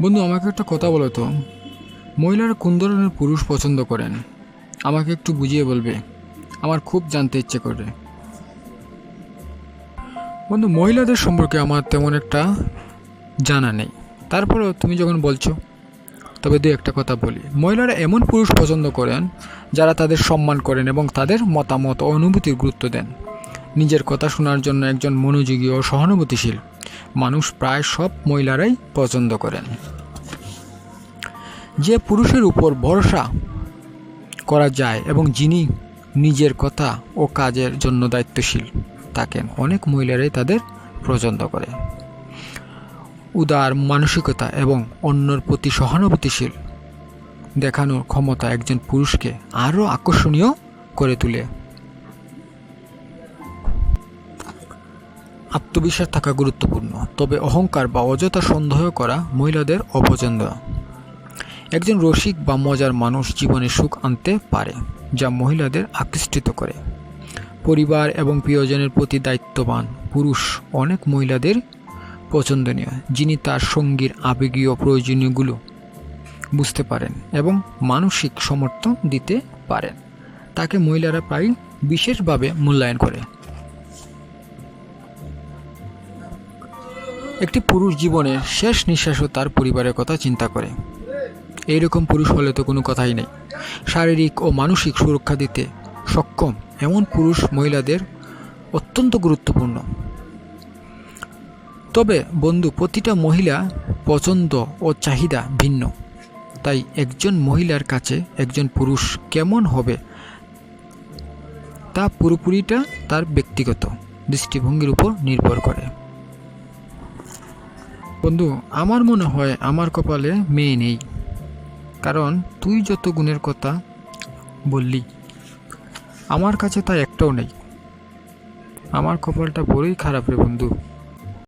বন্ধু, আমাকে একটা কথা বলো তো, মহিলারা কোন ধরনের পুরুষ পছন্দ করেন? আমাকে একটু বুঝিয়ে বলবে, আমার খুব জানতে ইচ্ছে করে। বন্ধু, মহিলাদের সম্পর্কে আমার তেমন একটা জানা নেই, তারপরেও তুমি যখন বলছো তবে দু একটা কথা বলি। মহিলারা এমন পুরুষ পছন্দ করেন যারা তাদের সম্মান করেন এবং তাদের মতামত ও অনুভূতির গুরুত্ব দেন। নিজের কথা শোনার জন্য একজন মনোযোগী ও সহানুভূতিশীল মানুষ প্রায় সব মহিলারাই পছন্দ করেন। যে পুরুষের উপর ভরসা করা যায় এবং যিনি নিজের কথা ও কাজের জন্য দায়িত্বশীল থাকেন, অনেক মহিলারাই তাদের পছন্দ করে। উদার মানসিকতা এবং অন্যের প্রতি সহানুভূতিশীল দেখানোর ক্ষমতা একজন পুরুষকে আরও আকর্ষণীয় করে তোলে। আত্মবিশ্বাস থাকা গুরুত্বপূর্ণ, তবে অহংকার বা অযথা সন্দেহ করা মহিলাদের অপছন্দ। একজন রসিক বা মজার মানুষ জীবনে সুখ আনতে পারে, যা মহিলাদের আকৃষ্ট করে। পরিবার এবং প্রিয়জনের প্রতি দায়িত্ববান পুরুষ অনেক মহিলাদের পছন্দনীয়, যিনি তার সঙ্গীর আবেগীয় প্রয়োজনীয়গুলো বুঝতে পারেন এবং মানসিক সমর্থন দিতে পারেন। তাকে মহিলারা প্রায় বিশেষভাবে মূল্যায়ন করে। একটি পুরুষ জীবনের শেষ নিঃশ্বাসও তার পরিবারের কথা চিন্তা করে। এইরকম পুরুষ হলে তো কোনো কথাই নেই। শারীরিক ও মানসিক সুরক্ষা দিতে সক্ষম এমন পুরুষ মহিলাদের অত্যন্ত গুরুত্বপূর্ণ। তবে বন্ধু, প্রতিটা মহিলা পছন্দ ও চাহিদা ভিন্ন, তাই একজন মহিলার কাছে একজন পুরুষ কেমন হবে তা পুরোপুরিটা তার ব্যক্তিগত দৃষ্টিভঙ্গির উপর নির্ভর করে। বন্ধু, আমার মনে হয় আমার কপালে মেয়ে নেই, কারণ তুই যত গুণের কথা বললি আমার কাছে তা একটাও নেই। আমার কপালটা বড়ই খারাপ রে বন্ধু।